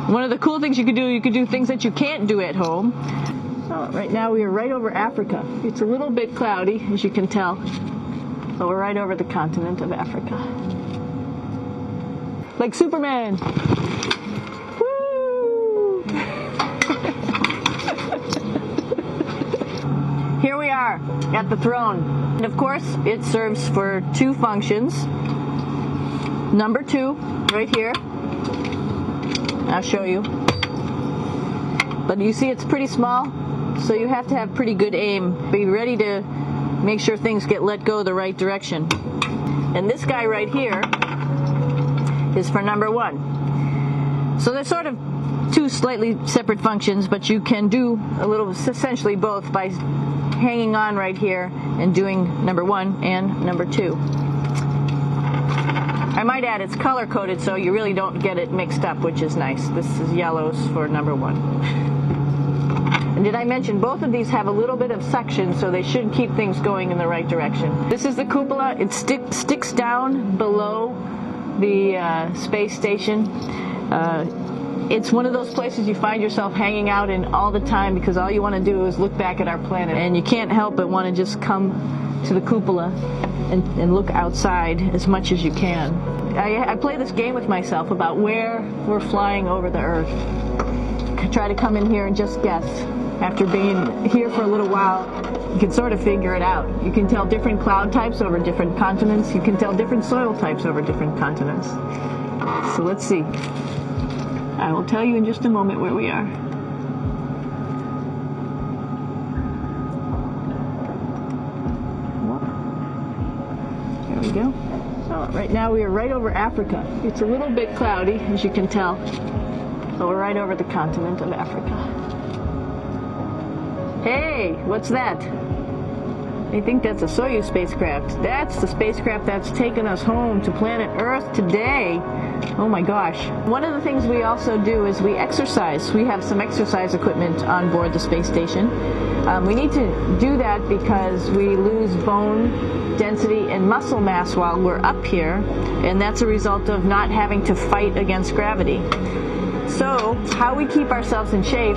One of the cool things you could do things that you can't do at home. Oh, right now we are right over Africa. It's a little bit cloudy, as you can tell, but we're right over the continent of Africa. Like Superman! Woo! Here we are at the throne. And of course, it serves for two functions. Number 2, right here. I'll show you. But you see it's pretty small, so you have to have pretty good aim. Be ready to make sure things get let go the right direction. And this guy right here is for number 1. So they're sort of two slightly separate functions, but you can do a little, essentially both, by hanging on right here and doing number 1 and number 2. I might add it's color-coded so you really don't get it mixed up, which is nice. This is yellows for number 1. And did I mention both of these have a little bit of suction, so they should keep things going in the right direction. This is the cupola. It sticks down below the space station. It's one of those places you find yourself hanging out in all the time because all you want to do is look back at our planet. And you can't help but want to just come to the cupola and look outside as much as you can. I play this game with myself about where we're flying over the Earth. I try to come in here and just guess. After being here for a little while, you can sort of figure it out. You can tell different cloud types over different continents. You can tell different soil types over different continents. So let's see. I will tell you in just a moment where we are. There we go. Oh, right now we are right over Africa. It's a little bit cloudy, as you can tell, but we're right over the continent of Africa. Hey, what's that? I think that's a Soyuz spacecraft. That's the spacecraft that's taken us home to planet Earth today. Oh my gosh. One of the things we also do is we exercise. We have some exercise equipment on board the space station. We need to do that because we lose bone density and muscle mass while we're up here, and that's a result of not having to fight against gravity. So, how we keep ourselves in shape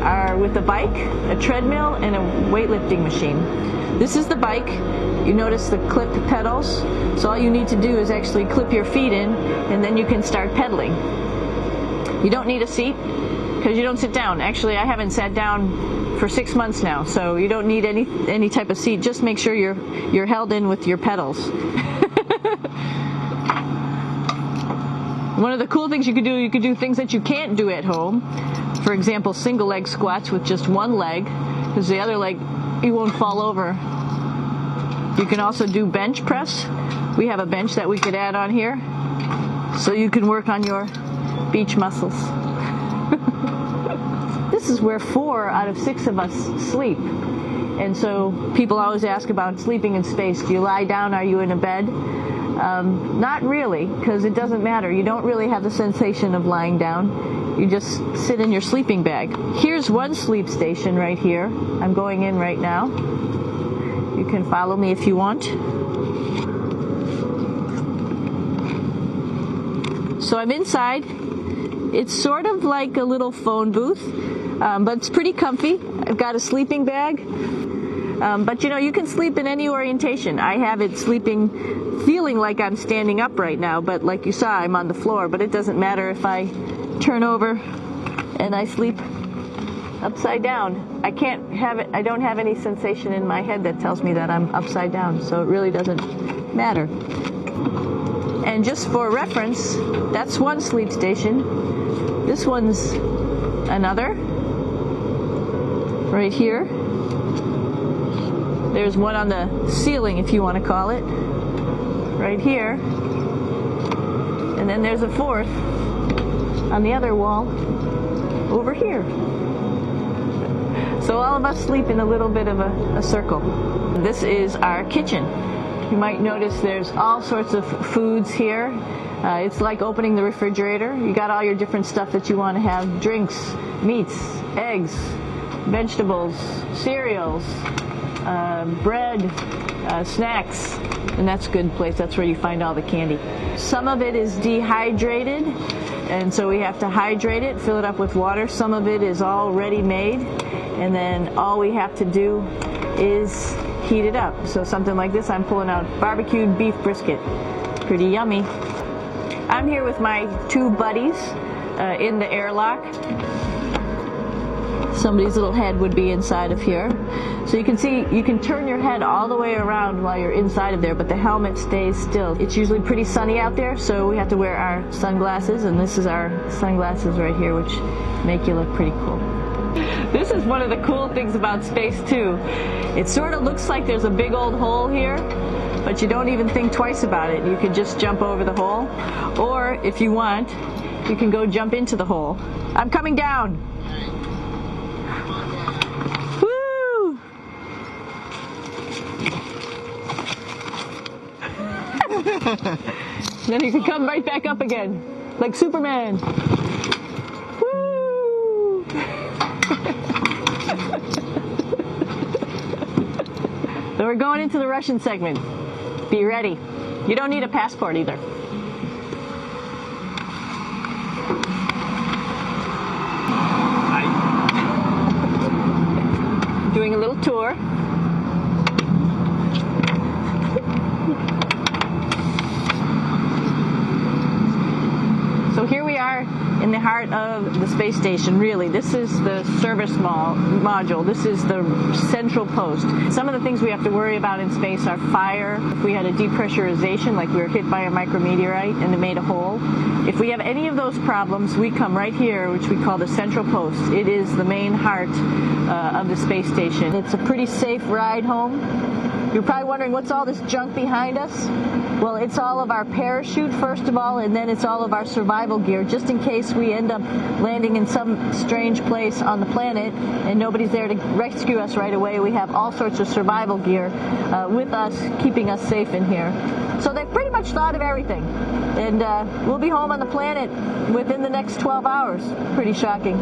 are with a bike, a treadmill, and a weightlifting machine. This is the bike. You notice the clip pedals. So all you need to do is actually clip your feet in, and then you can start pedaling. You don't need a seat because you don't sit down. Actually, I haven't sat down for 6 months now, so you don't need any type of seat. Just make sure you're held in with your pedals. One of the cool things you could do things that you can't do at home. For example, single leg squats with just one leg, because the other leg, you won't fall over. You can also do bench press. We have a bench that we could add on here, so you can work on your beach muscles. This is where 4 out of 6 of us sleep. And so people always ask about sleeping in space. Do you lie down? Are you in a bed? Not really, because it doesn't matter. You don't really have the sensation of lying down. You just sit in your sleeping bag. Here's one sleep station right here. I'm going in right now. You can follow me if you want. So I'm inside. It's sort of like a little phone booth, but it's pretty comfy. I've got a sleeping bag. But you can sleep in any orientation. I have it feeling like I'm standing up right now, but like you saw, I'm on the floor. But it doesn't matter if I turn over and I sleep upside down. I don't have any sensation in my head that tells me that I'm upside down, so it really doesn't matter. And just for reference, that's one sleep station. This one's another, right here. There's one on the ceiling, if you want to call it, right here. And then there's a 4th on the other wall over here. So all of us sleep in a little bit of a circle. This is our kitchen. You might notice there's all sorts of foods here. It's like opening the refrigerator. You got all your different stuff that you want to have: drinks, meats, eggs, vegetables, cereals, bread, snacks, and that's a good place. That's where you find all the candy. Some of it is dehydrated. And so we have to hydrate it, fill it up with water. Some of it is already made, and then all we have to do is heat it up. So something like this, I'm pulling out barbecued beef brisket. Pretty yummy. I'm here with my two buddies in the airlock. Somebody's little head would be inside of here. So you can see, you can turn your head all the way around while you're inside of there, but the helmet stays still. It's usually pretty sunny out there, so we have to wear our sunglasses, and this is our sunglasses right here, which make you look pretty cool. This is one of the cool things about space too. It sort of looks like there's a big old hole here, but you don't even think twice about it. You can just jump over the hole, or if you want, you can go jump into the hole. I'm coming down. Woo! Then you can come right back up again, like Superman. Woo! So we're going into the Russian segment. Be ready. You don't need a passport either. Doing a little tour. So here we are in the heart of the space station, really. This is the service module. This is the central post. Some of the things we have to worry about in space are fire. If we had a depressurization, like we were hit by a micrometeorite and it made a hole. If we have any of those problems, we come right here, which we call the central post. It is the main heart of the space station. It's a pretty safe ride home. You're probably wondering, what's all this junk behind us? Well, it's all of our parachute, first of all, and then it's all of our survival gear, just in case we end up landing in some strange place on the planet and nobody's there to rescue us right away. We have all sorts of survival gear with us, keeping us safe in here. So they've pretty much thought of everything. And we'll be home on the planet within the next 12 hours. Pretty shocking.